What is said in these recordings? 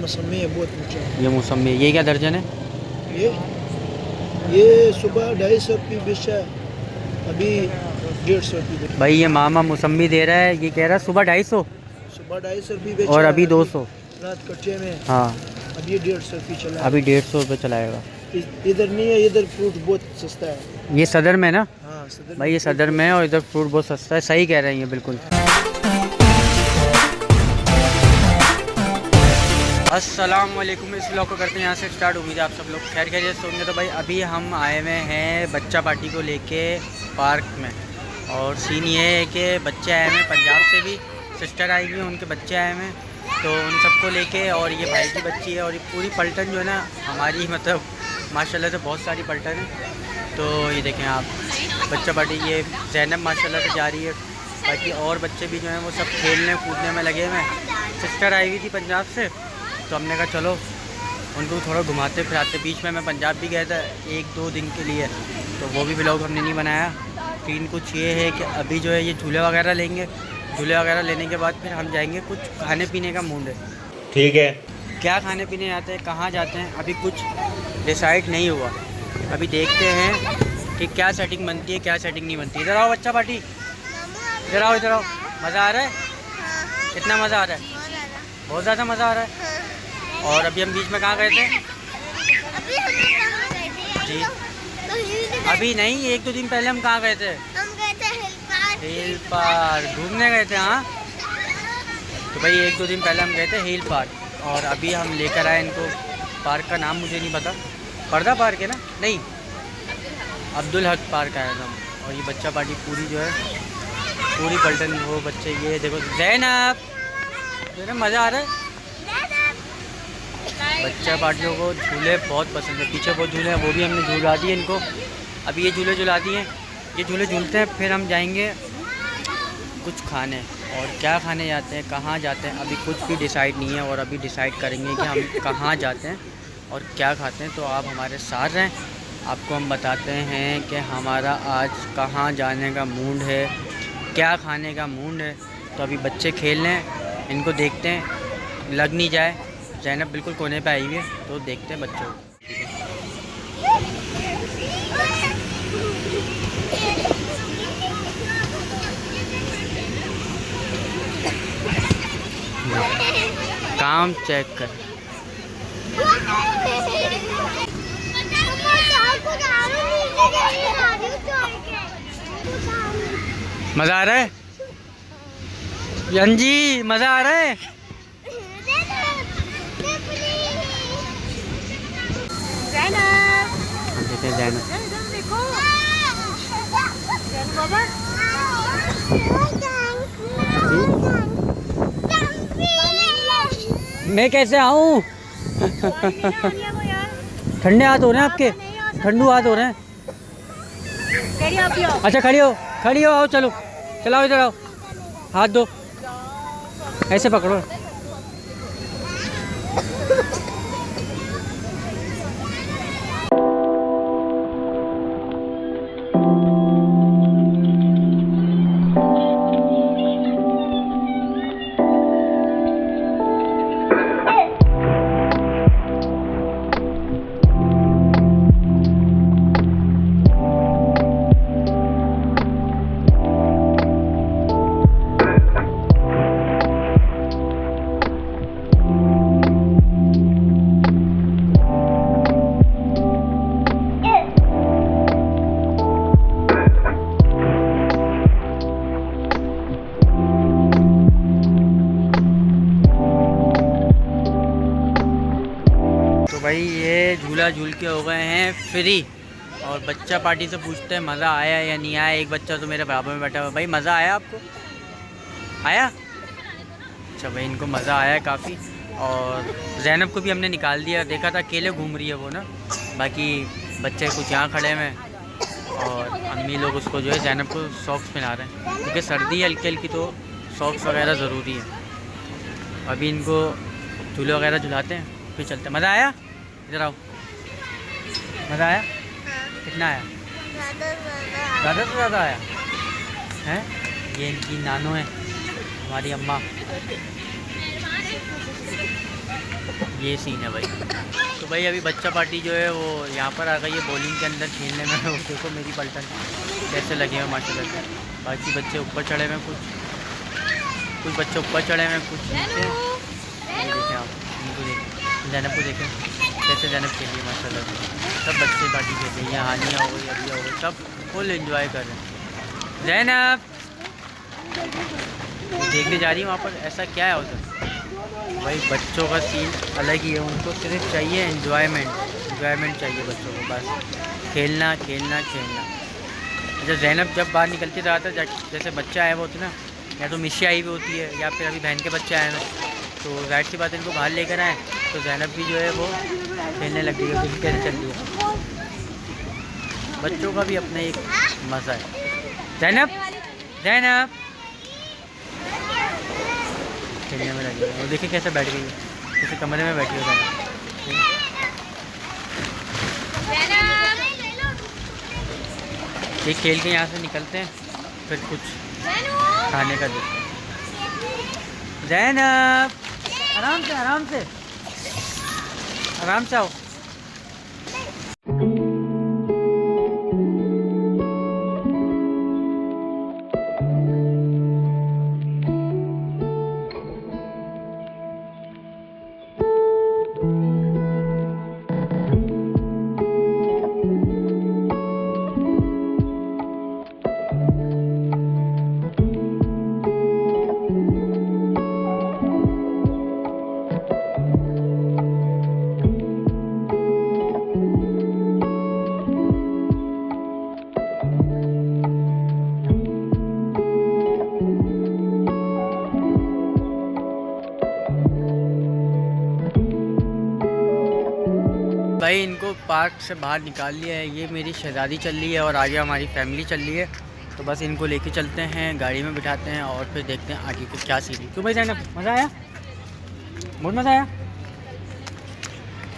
मौसमी है, बहुत ऊँचा। ये मौसमी, ये क्या दर्जन है? ये सुबह 250 रुपये बेचा, अभी 150 रुपये। भाई ये मामा मौसमी दे रहा है, ये कह रहा है सुबह 250, सुबह 250 रुपये बेचा और अभी 200। रात कच्चे में। हाँ, अभी 150 रुपये चला। अभी 150 रुपये चलाएगा। इधर नहीं है, इधर फ्रूट बहुत सस्ता है। ये सदर में ना? हाँ सदर भाई ये सदर में है और इधर फ्रूट बहुत सस्ता है। सही कह रहे हैं ये बिल्कुल। अस्सलाम वालेकुम। इस व्लॉग को करते हैं यहाँ से स्टार्ट। उम्मीद है आप सब लोग खैर खैरियत से होंगे। तो भाई अभी हम आए हुए हैं बच्चा पार्टी को लेके पार्क में, और सीन ये है कि बच्चे आए हुए हैं पंजाब से, भी सिस्टर आई हुई हैं, उनके बच्चे आए हुए हैं, तो उन सबको लेके, और ये भाई की बच्ची है, और ये पूरी पलटन जो है ना हमारी, मतलब माशाल्लाह से बहुत सारी पलटन है। तो ये देखें आप, बच्चा पार्टी, ये ज़ैनब माशाल्लाह से जा रही है, बाकी और बच्चे भी जो हैं वो सब खेलने कूदने में लगे हुए हैं। सिस्टर आई हुई थी पंजाब से, तो हमने कहा चलो उनको थोड़ा घुमाते फिराते। बीच में मैं पंजाब भी गया था 1-2 दिन के लिए, तो वो भी व्लॉग हमने नहीं बनाया। सीन कुछ ये है कि अभी जो है ये झूले वगैरह लेंगे, झूले वगैरह लेने के बाद फिर हम जाएंगे, कुछ खाने पीने का मूड है। ठीक है, क्या खाने पीने जाते हैं, कहाँ जाते हैं, अभी कुछ डिसाइड नहीं हुआ। अभी देखते हैं कि क्या सेटिंग बनती है, क्या सेटिंग नहीं बनती। इधर आओ बच्चा पार्टी, इधर आओ, इधर आओ। मज़ा आ रहा है? कितना मज़ा आ रहा है? बहुत ज़्यादा मज़ा आ रहा है। और अभी हम बीच में कहाँ गए थे? जी अभी नहीं, 1-2 दिन पहले हम कहाँ गए थे? हम गए थे हिल पार्क घूमने गए थे। हाँ, तो भाई 1-2 दिन पहले हम गए थे हिल पार्क, और अभी हम लेकर आए इनको। पार्क का नाम मुझे नहीं पता, पर्दा पार्क है ना? नहीं, अब्दुल हक पार्क आया था हम। और ये बच्चा पार्टी पूरी जो है, पूरी पलटन, वो बच्चे, ये देखो ज़ैनब, मज़ा आ रहा है। बच्चा पार्टियों को झूले बहुत पसंद है, पीछे बहुत झूले हैं, वो भी हमने झूला दिए इनको। अभी ये झूले झुला दिए, ये झूले झूलते हैं, फिर हम जाएंगे कुछ खाने। और क्या खाने जाते हैं, कहाँ जाते हैं, अभी कुछ भी डिसाइड नहीं है, और अभी डिसाइड करेंगे कि हम कहाँ जाते हैं और क्या खाते हैं। तो आप हमारे साथ रहें, आपको हम बताते हैं कि हमारा आज कहाँ जाने का मूड है, क्या खाने का मूड है। तो अभी बच्चे खेल रहे हैं, इनको देखते हैं, लग नहीं जाए। ज़ैनब बिल्कुल कोने पे आई हुई है, तो देखते हैं बच्चों को। काम चेक कर। मज़ा आ रहा है यंजी? मज़ा आ रहा है? देखते हैं ज़ैनब। मैं कैसे आऊँ? ठंडे हाथ हो रहे हैं आपके, ठंडू हाथ हो रहे हैं। अच्छा खड़ी हो, खड़ी हो, आओ, चलो चलाओ, इधर आओ, हाथ दो, ऐसे पकड़ो। भाई ये झूला झूल के हो गए हैं फ्री, और बच्चा पार्टी से पूछते हैं मज़ा आया या नहीं आया। एक बच्चा तो मेरे बराबर में बैठा हुआ। भाई मज़ा आया आपको? आया? अच्छा भाई, इनको मज़ा आया काफ़ी। और ज़ैनब को भी हमने निकाल दिया, देखा था अकेले घूम रही है वो ना, बाकी बच्चे कुछ यहाँ खड़े हैं, और अम्मी लोग उसको जो है ज़ैनब को सॉक्स पहना रहे हैं, क्योंकि सर्दी है हल्की हल्की, तो सॉक्स वगैरह ज़रूरी है। अभी इनको झूले वगैरह झुलाते हैं, फिर चलते हैं। मज़ा आया? इधर आओ। मज़ा आया? कितना आया? ज़्यादा से ज़्यादा आया है। ये इनकी नानो है, हमारी अम्मा। ये सीन है भाई। तो भाई अभी बच्चा पार्टी जो है वो यहाँ पर आ गई है बॉलिंग के अंदर खेलने में। वो देखो मेरी पलटन कैसे लगे हुए माशाल्लाह से। बाकी बच्चे ऊपर चढ़े हुए हैं, कुछ बच्चे ऊपर चढ़े हुए हैं, कुछ नीचे। देखें आप इनको देखें, जैनब को देखें कैसे जैनब खेल रही है माशाल्लाह से। सब बच्चे पार्टी खेल रही है, हानिया हो गई, अबिया हो गई, सब फुल एंजॉय कर रहे हैं। जैनब देखने जा रही है वहाँ पर, ऐसा क्या है उधर भाई। बच्चों का सीन अलग ही है, उनको सिर्फ चाहिए एंजॉयमेंट चाहिए बच्चों को, बस खेलना खेलना खेलना। अच्छा जैनब जब बाहर निकलती ज़्यादातर जैसे बच्चा आया हुआ होता है ना, या तो मिशी आई हुई होती है या फिर अभी बहन के बच्चे आए हैं, तो जाहिर सी बात है इनको बाहर लेकर आए तो जैनब भी जो है वो खेलने लग गई है, क्योंकि कैसे चल रही है। बच्चों का भी अपना एक मज़ा है। जैनब खेलने में लगी है। और देखिए कैसे बैठ गई है, किसी कमरे में बैठी हो जैनब। ये खेल के यहाँ से निकलते हैं, फिर कुछ खाने का देखते हैं। जैनब आराम से आओ। भाई इनको पार्क से बाहर निकाल लिया है, ये मेरी शहज़ादी चल रही है और आगे हमारी फैमिली चल रही है। तो बस इनको लेके चलते हैं, गाड़ी में बिठाते हैं और फिर देखते हैं आगे कुछ क्या सीन है। क्यों भाई जैनब मज़ा आया, बहुत मज़ा आया।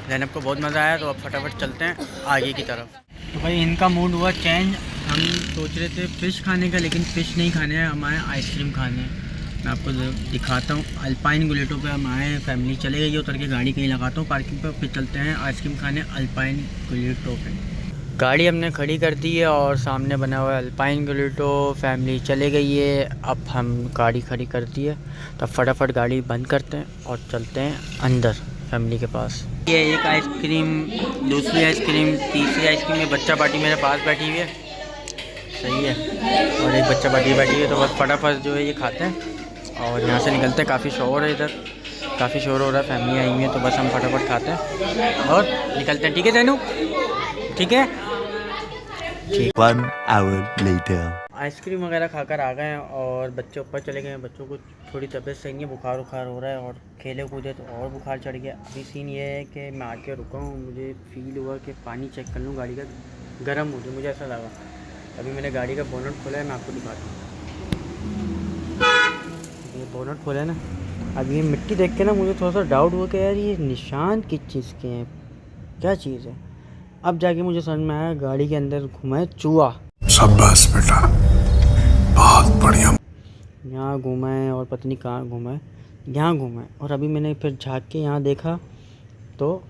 जैनब को बहुत मज़ा आया, तो अब फटाफट चलते हैं आगे की तरफ। तो भाई इनका मूड हुआ चेंज, हम सोच रहे थे फ़िश खाने का, लेकिन फ़िश नहीं खाने हैं, हमारे आइसक्रीम खाने हैं। मैं आपको दिखाता हूँ, अल्पाइन गुलेटो पे हम आए, फैमिली चले गई, उतर के गाड़ी कहीं लगाता हूँ पार्किंग पे, फिर चलते हैं आइसक्रीम खाने अल्पाइन गुलेटो पे। गाड़ी हमने खड़ी कर दी है और सामने बना हुआ है अल्पाइन गुलेटो, फैमिली चले गई है। अब हम गाड़ी खड़ी कर दी है, तब फटाफट गाड़ी बंद करते हैं और चलते हैं अंदर फैमिली के पास। ये एक आइसक्रीम, दूसरी आइसक्रीम, तीसरी आइसक्रीम में बच्चा पार्टी मेरे पास बैठी हुई है, सही है, और एक बच्चा पार्टी बैठी हुई है। तो बस फटाफट जो है ये खाते हैं और यहाँ से निकलते हैं। काफ़ी शोर है इधर, काफ़ी शोर हो रहा है, फैमिली आई हुई है, तो बस हम फटाफट खाते हैं और निकलते हैं। ठीक है जैनू, ठीक है। 1 hour later. आइसक्रीम वगैरह खाकर आ गए हैं और बच्चे ऊपर चले गए हैं। बच्चों को थोड़ी तबीयत सही नहीं है, बुखार हो रहा है और खेले कूदे तो और बुखार चढ़ गया। अभी सीन ये है कि मैं आके रुका हूँ, मुझे फील हुआ कि पानी चेक कर लूँ गाड़ी का, गर्म हो गया, मुझे ऐसा लगा। अभी मैंने गाड़ी का बोनट खोला है, मैं आपको दिखाता हूँ। ये बोनट खोला है ना, अब ये मिट्टी देख के ना मुझे थोड़ा सा डाउट हुआ कि यार ये निशान किस चीज़ के हैं, क्या चीज़ है। अब जाके मुझे समझ में आया, गाड़ी के अंदर घुमा है चूहा। शाबाश बेटा, बहुत बढ़िया। यहाँ घूमा है और पता नहीं कहाँ घूमा है, यहाँ घूमा है। और अभी मैंने फिर झाँक के यहाँ देखा तो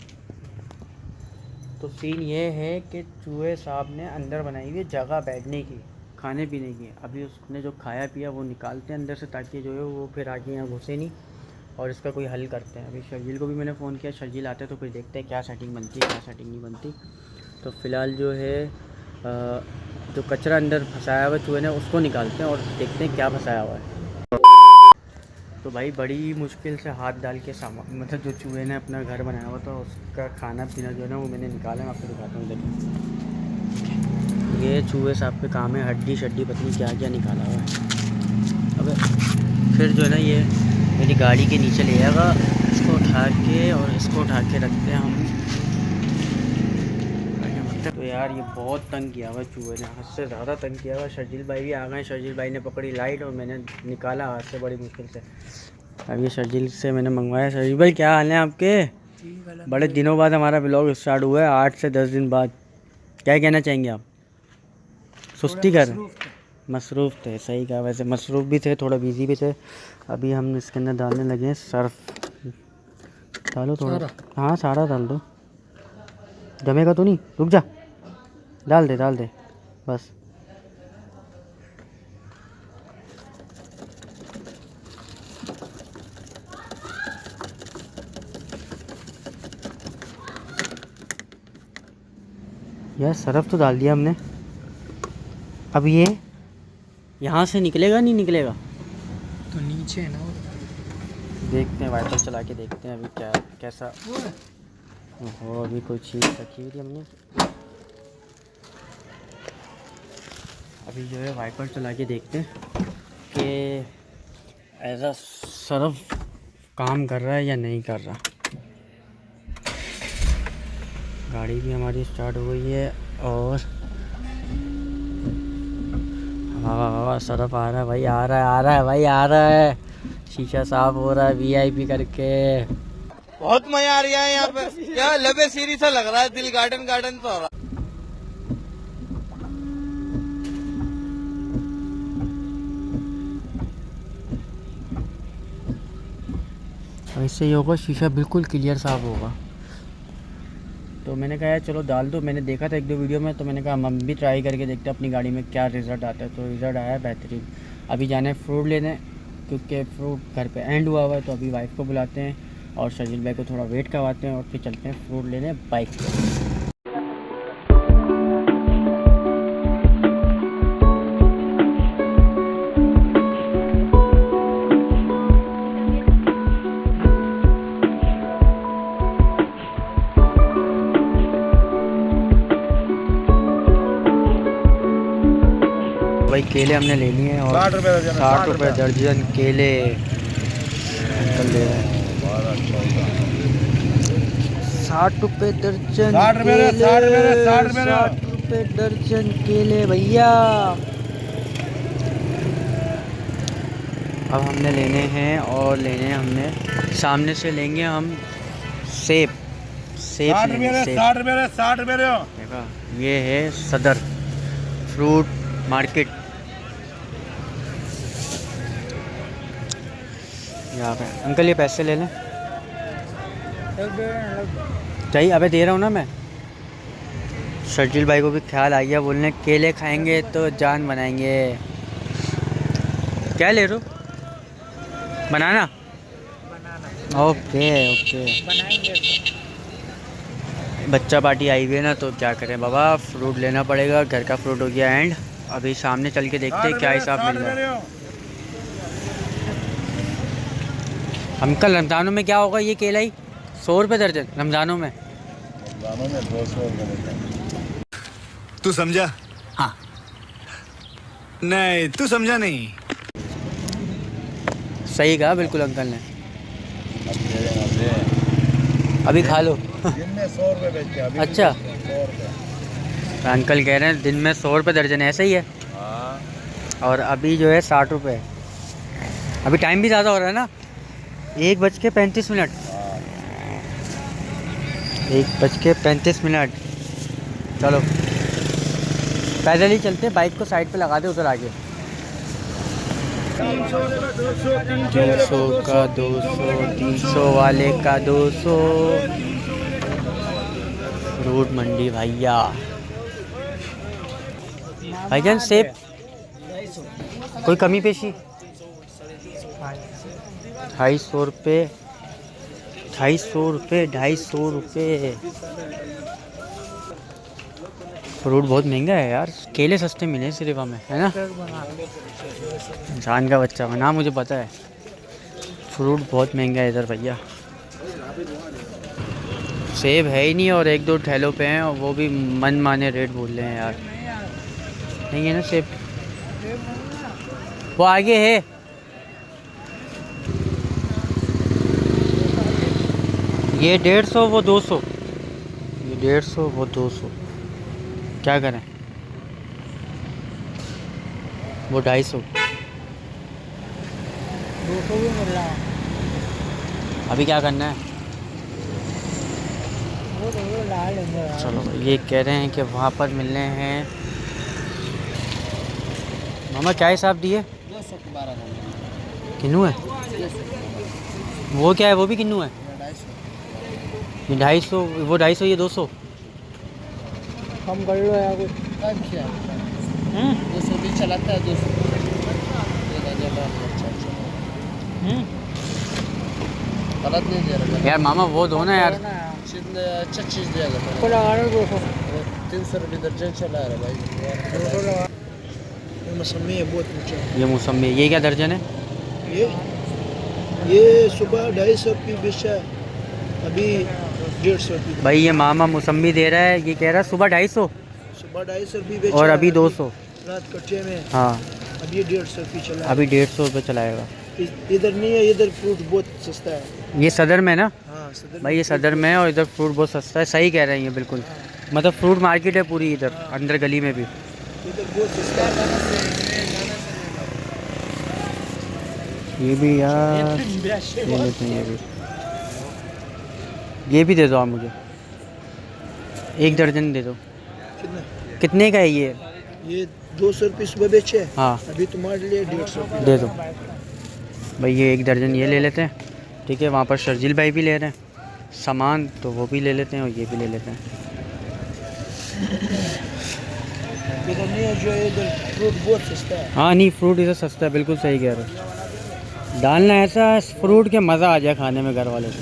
सीन ये है कि चूहे साहब ने अंदर बनाई हुई जगह बैठने की, खाने पीने की। अभी उसने जो खाया पिया वो निकालते हैं अंदर से, ताकि जो है वो फिर आगे यहाँ घुसे नहीं और इसका कोई हल करते हैं। अभी शर्जील को भी मैंने फ़ोन किया, शर्जील आते तो फिर देखते हैं क्या सेटिंग बनती है, क्या सेटिंग नहीं बनती। तो फ़िलहाल जो है जो कचरा अंदर फंसाया हुआ चूहे ने उसको निकालते हैं और देखते हैं क्या फंसाया हुआ है। तो भाई बड़ी मुश्किल से हाथ डाल के सामान, मतलब जो चूहे ने अपना घर बनाया हुआ था उसका खाना पीना जो है ना वो मैंने निकाला। मैं आपको दिखाता हूँ, देखिए ये चूहे साहब पे काम है, हड्डी शड्डी पत्नी क्या क्या निकाला हुआ है। अब फिर जो है ना ये मेरी गाड़ी के नीचे ले जाएगा, इसको उठा के और इसको उठा के रखते हैं हम। तो यार ये बहुत तंग किया हुआ चूहे ने, हद से ज़्यादा तंग किया हुआ। शर्जील भाई भी आ गए, शर्जील भाई ने पकड़ी लाइट और मैंने निकाला हाथ से बड़ी मुश्किल से। अब ये शर्जील से मैंने मंगवाया। शर्जील भाई क्या हाल है आपके? बड़े दिनों बाद हमारा ब्लॉग स्टार्ट हुआ है, 8 से 10 दिन बाद। क्या कहना चाहेंगे आप? सुस्ती कर, मसरूफ़ थे, सही कहा। वैसे मसरूफ़ भी थे, थोड़ा बिजी भी थे। अभी हम इसके अंदर डालने लगे हैं सर्फ। डालो थोड़ा। सारा? हाँ सारा डाल दो, जमेगा तो नहीं, रुक जा, डाल दे बस। यार सरफ तो डाल दिया हमने, अब ये यहाँ से निकलेगा नहीं निकलेगा? तो नीचे है ना वो। देखते हैं, वाइपर चला के देखते हैं अभी क्या कैसा। ओहो, अभी कोई चीज़ रखी हुई थी हमने। अभी जो है वाइपर चला के देखते हैं कि ऐसा सरफ काम कर रहा है या नहीं कर रहा। गाड़ी भी हमारी स्टार्ट हो गई है और हाँ सरफ आ रहा है भाई, आ रहा है। शीशा साफ हो रहा है वीआईपी करके। बहुत मजा आ रहा है यहाँ पे, यार लबे सीरी सा लग रहा है, दिल गार्डन गार्डन तो हो रहा है। ऐसे ही होगा, शीशा बिल्कुल क्लियर साफ होगा। तो मैंने कहा यार चलो डाल दो, मैंने देखा था एक दो वीडियो में, तो मैंने कहा हम भी ट्राई करके देखते हैं अपनी गाड़ी में क्या रिज़ल्ट आता है। तो रिज़ल्ट आया बेहतरीन। अभी जाना है फ्रूट लेने, क्योंकि फ्रूट घर पे एंड हुआ है। तो अभी वाइफ को बुलाते हैं और शर्जिल भाई को थोड़ा वेट करवाते हैं और फिर चलते हैं फ्रूट लेने बाइक पे। भाई केले हमने ले लिए हैं और 60 रुपये दर्जन। 60 रुपये दर्जन केले अंकल ले रहे हैं। 60 रुपये दर्जन 60 रुपये केले, 60 रुपये 60 रुपये दर्जन केले भैया। अब हमने लेने हैं और लेने हैं हमने, सामने से लेंगे हम सेब। 60 रुपये 60 रुपये 60 रुपये। देखा, ये है सदर फ्रूट मार्केट। यहाँ पे अंकल ये पैसे ले लें। चाहिए? अबे दे रहा हूँ ना मैं। शर्जिल भाई को भी ख्याल आ गया, बोलने केले खाएंगे तो जान बनाएंगे। क्या ले रहे हो? बनाना? ओके ओके, बच्चा पार्टी आई हुई है ना, तो क्या करें बाबा, फ्रूट लेना पड़ेगा। घर का फ्रूट हो गया एंड अभी सामने चल के देखते हैं क्या हिसाब मिल रहा है। अंकल रमज़ानों में क्या होगा ये केला ही 100 रुपये दर्जन रमज़ानों में। 200 रुपये। तू समझा? हाँ। नहीं तू समझा नहीं। सही कहा बिल्कुल अंकल ने। अभी खा लो। दिन में 100 रुपये बेचते हैं अभी। अच्छा, 100 रुपये। अंकल कह रहे हैं दिन में 100 रुपये दर्जन, ऐसा ही है। और अभी जो है 60 रुपये। अभी टाइम भी ज़्यादा हो रहा है ना, 1:35। 1:35। चलो पैदल ही चलते, बाइक को साइड पे लगा दे उधर आगे। 200 का 200, 300 वाले का 200। फ्रूट मंडी भैया। भाईजान सेब कोई कमी पेशी? 250 रुपये, 250 रुपये, 250 रुपये। फ्रूट बहुत महंगा है यार, केले सस्ते मिले सिर्फ हमें, है ना। इंसान का बच्चा बना, मुझे पता है। फ्रूट बहुत महंगा है इधर भैया। सेब है ही नहीं और एक दो ठेलों पे हैं और वो भी मन माने रेट बोल रहे हैं यार। नहीं है ना सेब, वो आगे है। ये 150, वो 200। ये 150, वो 200। क्या करें? वो 250। 200 भी मिल रहा है। अभी क्या करना है? वो तो डाल लेंगे। चलो ये कह रहे हैं कि वहाँ पर मिलने हैं। मामा क्या हिसाब दिए? 212 किन्नू है? वो क्या है, वो भी किन्नू है? ये 250, वो 250, ये 200। कम कर लो यार कुछ। 200 भी चलाता है 200 गलत नहीं दे रहा यार मामा वो दो ना यार। अच्छा चीज़ देगा को लगा रहा 200। 300 रुपये दर्जन चला रहा भाई। ये मौसमी है बहुत ऊंचा। ये मौसमी, ये क्या दर्जन है? ये सुबह 250 रुपये बेचा है, अभी 150 रुपये। भाई ये मामा मौसमी दे रहा है, ये कह रहा है सुबह 250 सुबह 250 रुपये बेचा और है, अभी 200। रात कच्चे में। हाँ अभी ये 150 रुपये चला है। अभी 150 रुपये चलाएगा। इधर नहीं है, इधर फ्रूट बहुत सस्ता है। ये सदर में ना हाँ सदर भाई, ये सदर में है और इधर फ्रूट बहुत सस्ता है। सही कह रहे हैं ये बिल्कुल, मतलब फ्रूट मार्केट है पूरी इधर अंदर गली में भी। इधर बहुत सस्ता है। ये भी यार ले लेते हैं, ये भी दे दो आप मुझे, 1 दर्जन दे दो। कितना? कितने का है ये? ये 200 रुपये सुबह बेचे है, हाँ अभी तुम्हारे लिए 150 रुपये। दे दो भाई, ये 1 दर्जन ये ले लेते हैं। ठीक है, वहाँ पर शर्जिल भाई भी ले रहे हैं सामान, तो वो भी ले लेते हैं और ये भी ले लेते हैं। इधर नहीं है, जो इधर फ्रूट बहुत सस्ता है। हाँ नहीं, फ्रूट इधर सस्ता है, बिल्कुल सही कह रहे हो। डालना ऐसा फ्रूट के मज़ा आ जाए खाने में घर वाले को।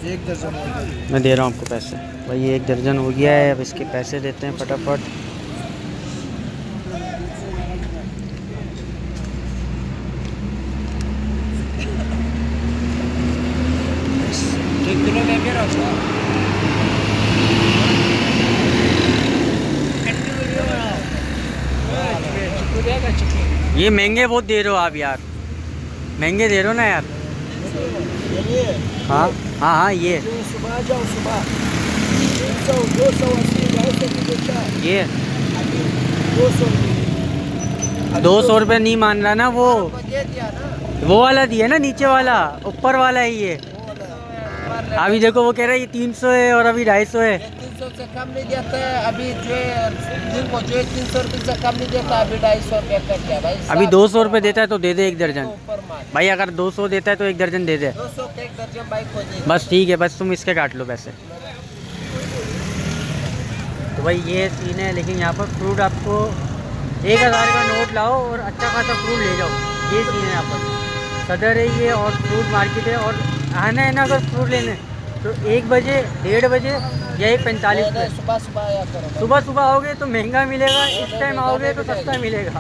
एक दर्जन हो गया। मैं दे रहा हूँ आपको पैसे भाई, ये 1 दर्जन हो गया है। अब इसके पैसे देते हैं फटाफट। ये महंगे बहुत दे रहे हो आप यार, महंगे दे रहे हो ना यार। हाँ हाँ हाँ, ये सुबह आ जाओ, सुबह 300, 280, 250 बेचा है, ये 200 200 रुपये नहीं मान रहा ना वो वो वाला दिया ना, नीचे वाला, ऊपर वाला है ये। अभी देखो वो कह रहा है ये 300 है और अभी 250 है। 300 से कम नहीं देता है अभी, जो जिनको जो 300 रुपये से कम नहीं देता, अभी 250 रुपये कर दिया भाई। अभी 200 रुपये देता है तो दे दे 1 दर्जन ऊपर मार भाई। अगर 200 देता है तो 1 दर्जन दे दे 200 के 1 दर्जन भाई को दे। बस। ठीक है, बस तुम इसके काट लो पैसे। तो भाई ये सीन है, लेकिन यहाँ पर फ्रूट आपको 1000 का नोट लाओ और अच्छा खासा फ्रूट ले जाओ। ये सीन है यहाँ पर, सदर है ये और फ्रूट मार्केट है। और आना है ना अगर फ्रूट लेने तो 1 बजे, 1:30 बजे या 1:45 पे सुबह सुबह आया करो। सुबह सुबह आओगे तो महंगा मिलेगा, इस टाइम आओगे तो सस्ता मिलेगा।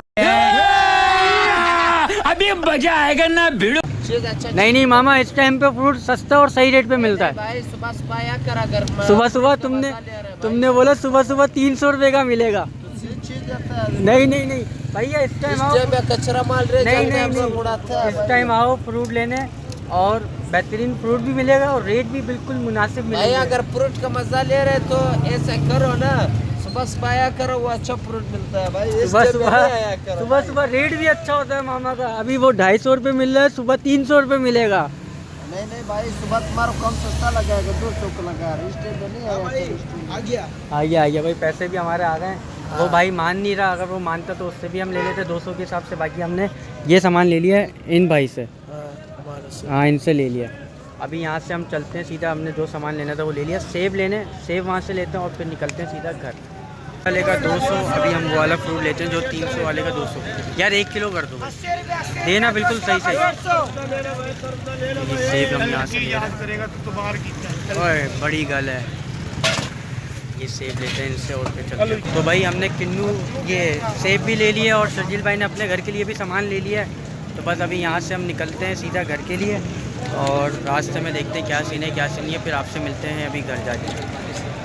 अभी मजा आएगा ना भिड़ो। चीज अच्छा नहीं नहीं मामा, इस टाइम पे फ्रूट सस्ता और सही रेट पे मिलता है। भाई, सुबह सुबह आया करा अगर सुबह सुबह तुमने बोला सुबह सुबह 300 रुपये का मिलेगा। चीज देता है। नहीं नहीं नहीं भैया, इस टाइम आओ। कचरा माल रहे नहीं नहीं नहीं, इस टाइम आओ फ्रूट लेने और बेहतरीन फ्रूट भी मिलेगा और रेट भी बिल्कुल मुनासिब भाई, मिलेगा। अगर फ्रूट का मजा ले रहे तो ऐसा करो ना, सुबह सुबह आया करो, वो अच्छा फ्रूट मिलता है भाई। सुबह सुबह रेट भी अच्छा होता है मामा का। अभी वो 250 रुपये मिल रहा है, सुबह 300 रुपये मिलेगा। नहीं नहीं भाई, सुबह तुम्हारा कम सस्ता लगाएगा, 200 को लगा रहा है। इस टाइम पे नहीं आया। आ गया। आ गया भाई, पैसे भी हमारे आ गए हैं। वो भाई मान नहीं रहा, अगर वो मानता तो उससे भी हम ले लेते 200 के हिसाब से। बाकी हमने ये सामान ले लिया है इन भाई से, हाँ इनसे ले लिया। अभी यहाँ से हम चलते हैं सीधा, हमने जो सामान लेना था वो ले लिया। सेब लेने, सेब वहाँ से लेते हैं और फिर निकलते हैं सीधा घर। वाले का 200, अभी हम वो वाला फ्रूट लेते हैं जो 300 वाले का 200। यार 1 किलो कर दो देना, बिल्कुल सही सही। ये सेब हम यहाँ से ले रहे हैं। ओए बड़ी गल है, ये सेब लेते हैं इनसे और फिर चलते हैं। तो भाई हमने किन्नू ये सेब भी ले लिए और शर्जिल भाई ने अपने घर के लिए भी सामान ले लिया है। तो बस अभी यहाँ से हम निकलते हैं सीधा घर के लिए और रास्ते में देखते हैं क्या सीन है क्या सीन नहीं है, फिर आपसे मिलते हैं अभी घर जाके।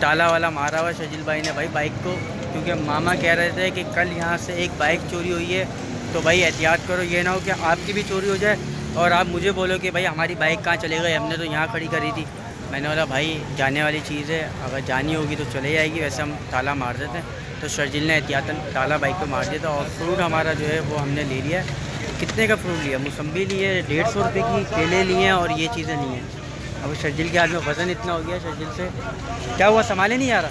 ताला वाला मारा हुआ शर्जिल भाई ने भाई बाइक को, क्योंकि मामा कह रहे थे कि कल यहाँ से एक बाइक चोरी हुई है, तो भाई एहतियात करो, ये ना हो कि आपकी भी चोरी हो जाए और आप मुझे बोलो कि भाई हमारी बाइक कहाँ चले गई, हमने तो यहाँ खड़ी करी थी। मैंने बोला भाई जाने वाली चीज़ है, अगर जानी होगी तो चले जाएगी, वैसे हम ताला मार देते हैं। तो शर्जिल ने एहतियातन ताला बाइक को मार दिया था। और फ्रूट हमारा जो है वो हमने ले लिया। कितने का फ्रूट लिया? मौसम्बी लिए 150 रुपये की, केले लिए और ये चीज़ें ली हैं। अब शर्जिल के हाथ में वज़न इतना हो गया शर्जिल से क्या हुआ संभाले नहीं आ रहा।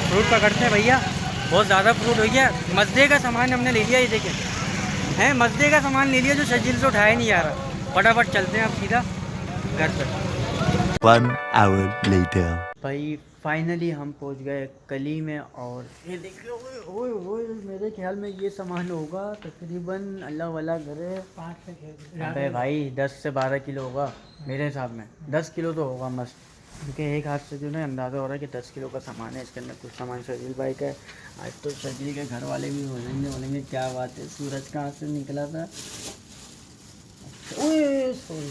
फ्रूट पकड़ते हैं भैया, बहुत ज़्यादा फ्रूट हो गया। मज़े का सामान हमने ले लिया, ये देखें हैं मज़े का सामान ले लिया जो शर्जिल से उठाया नहीं आ रहा। फटाफट चलते हैं अब सीधा घर पर। 1 hour later. भाई फाइनली हम पहुंच गए कली में और ये देखिए ओए ओए मेरे ख्याल में ये सामान होगा तकरीबन अल्लाह वाला घर है 5 से। अबे भाई 10 से 12 किलो होगा मेरे हिसाब में, 10 किलो तो होगा मस्त, क्योंकि एक हाथ से जो है अंदाज़ा हो रहा है कि 10 किलो का सामान है। इसके अंदर कुछ सामान शर्जिल भाई का है। आज तो शर्जिल के घर वाले भी बोलेंगे क्या बात है, सूरज कहाँ से निकला था। ओए सॉरी।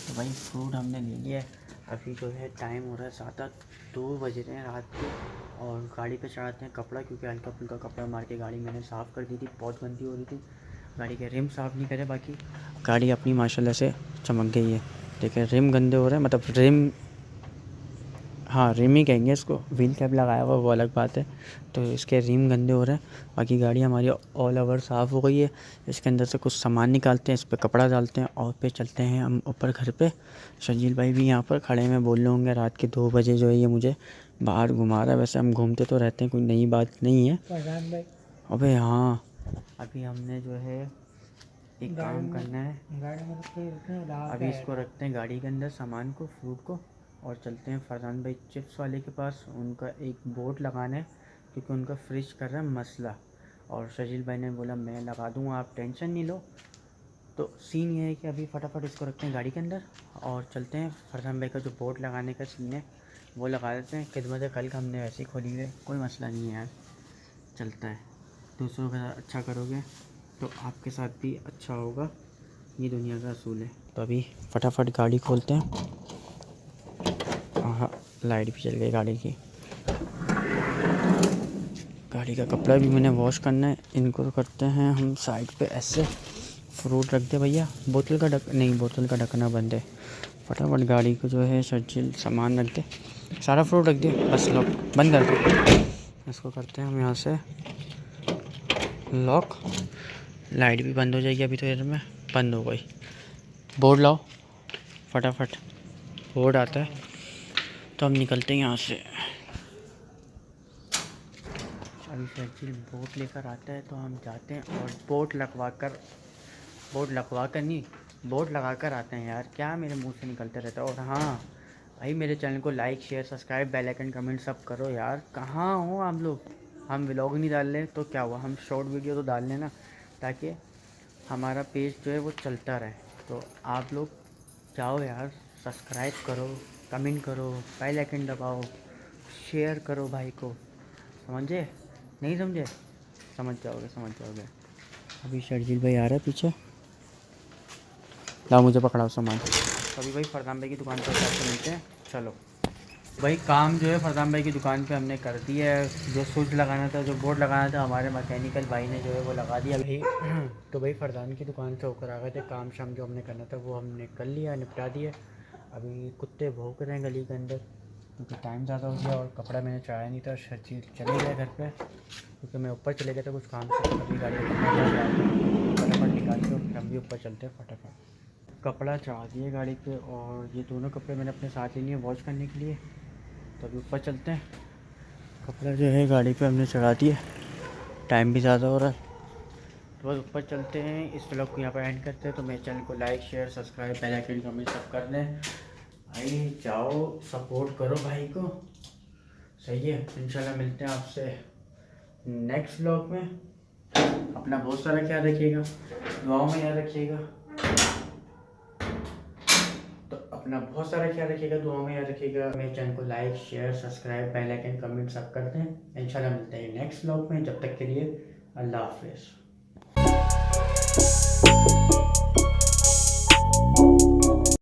तो भाई फ्रूट हमने ले लिया है। अभी जो है टाइम हो रहा है 7-2 बज रहे हैं रात के और गाड़ी पे चढ़ाते हैं कपड़ा, क्योंकि हल्का फुल्का कपड़ा मार के गाड़ी मैंने साफ़ कर दी थी, बहुत गंदी हो रही थी। गाड़ी के रिम साफ़ नहीं करे, बाकी गाड़ी अपनी माशाल्लाह से चमक गई है। देखिए रिम गंदे हो रहे हैं, मतलब रिम, हाँ रिम ही कहेंगे इसको, व्हील कैप लगाया हुआ वो अलग बात है। तो इसके रिम गंदे हो रहे हैं, बाकी गाड़ी हमारी ऑल ओवर साफ़ हो गई है। इसके अंदर से कुछ सामान निकालते हैं, इस पर कपड़ा डालते हैं और पे चलते हैं हम ऊपर घर पे। शर्जील भाई भी यहाँ पर खड़े में बोल रहे होंगे, रात के 2 बजे जो है ये मुझे बाहर घुमा रहा है। वैसे हम घूमते तो रहते हैं, कोई नई बात नहीं है। अबे हाँ अभी हमने जो है एक काम करना है, अभी इसको रखते हैं गाड़ी के अंदर सामान को, फ्रूट को, और चलते हैं फरहान भाई चिप्स वाले के पास। उनका एक बोर्ड लगाना है क्योंकि उनका फ्रिज कर रहा है मसला, और शर्जील भाई ने बोला मैं लगा दूँगा आप टेंशन नहीं लो। तो सीन ये है कि अभी फटाफट इसको रखते हैं गाड़ी के अंदर और चलते हैं। फरहान भाई का जो बोर्ड लगाने का सीन है वो लगा देते हैं। खिदमत कल का हमने वैसे ही खोली है, कोई मसला नहीं है यार, चलता है। दूसरों का अच्छा करोगे तो आपके साथ भी अच्छा होगा, ये दुनिया का असूल है। तो अभी फटाफट गाड़ी खोलते हैं। हाँ लाइट भी चल गई गाड़ी की। गाड़ी का कपड़ा भी मैंने वॉश करना है। इनको तो करते हैं हम साइड पे ऐसे। फ्रूट रख दे भैया, बोतल का नहीं बोतल का ढकना बंद है। फटाफट गाड़ी को जो है शर्जील सामान रख दे, सारा फ्रूट रख दे, बस लॉक बंद कर दे। इसको करते हैं हम यहाँ से लॉक। लाइट भी बंद हो जाएगी अभी तो देर में, बंद हो गई। बोर्ड लाओ फटाफट, बोर्ड आता है तो हम निकलते हैं यहाँ से। अभी शर्जील बोर्ड लेकर आता है तो हम जाते हैं और बोर्ड लगा कर आते हैं। यार क्या मेरे मुंह से निकलते रहता है। और हाँ भाई मेरे चैनल को like share subscribe bell icon comment सब करो यार। कहाँ हो आप लोग, हम व्लॉग नहीं डाल रहे तो क्या हुआ, हम शॉर्ट वीडियो तो डाल लेना ताकि हमारा पेज जो है वो चलता रहे। तो आप लोग जाओ यार, सब्सक्राइब करो, कमेंट करो, बेल आइकन दबाओ, शेयर करो भाई को, समझे? नहीं समझे? समझ जाओगे। अभी शर्जील भाई आ रहा है पीछे, लाओ मुझे पकड़ाओ सामान। अभी भाई फरहान भाई की दुकान पर जाकर मिलते हैं, चलो। भाई काम जो है फरहान भाई की दुकान पे हमने कर दिया है। जो स्विच लगाना था, जो बोर्ड लगाना था, हमारे मैकेनिकल भाई ने जो है वो लगा दिया भाई। तो भाई फरहान की दुकान से होकर आ गए थे, काम शाम जो हमने करना था वो हमने कर लिया, निपटा दिया। अभी कुत्ते भौंक रहे हैं गली के अंदर क्योंकि टाइम ज़्यादा हो गया और कपड़ा मैंने चढ़ाया नहीं था। शर्जील चले गए घर पे क्योंकि मैं ऊपर चले गया था कुछ काम से। अभी गाड़ी फटाफट निकाल के हम भी ऊपर चलते हैं। फटाफट कपड़ा चढ़ा दिए गाड़ी पे और ये दोनों कपड़े मैंने अपने साथ ले लिए वॉश करने के लिए। तो अभी ऊपर चलते हैं। कपड़ा जो है गाड़ी पे हमने चढ़ा दिया, टाइम भी ज़्यादा हो रहा है तो बस ऊपर चलते हैं। इस व्लॉग को यहाँ पर एंड करते हैं। तो मेरे चैनल को like share subscribe bell icon comment सब कर दें भाई। जाओ सपोर्ट करो भाई को, सही है। इंशाल्लाह मिलते हैं आपसे नेक्स्ट व्लॉग में। अपना बहुत सारा ख्याल रखिएगा, दुआओं में याद रखिएगा। बहुत सारा ख्याल रखिएगा, दुआ में याद रखिएगा। मेरे चैनल को like share subscribe bell icon comment सब करते हैं। इंशाल्लाह मिलते हैं नेक्स्ट व्लॉग में। जब तक के लिए अल्लाह हाफिज़।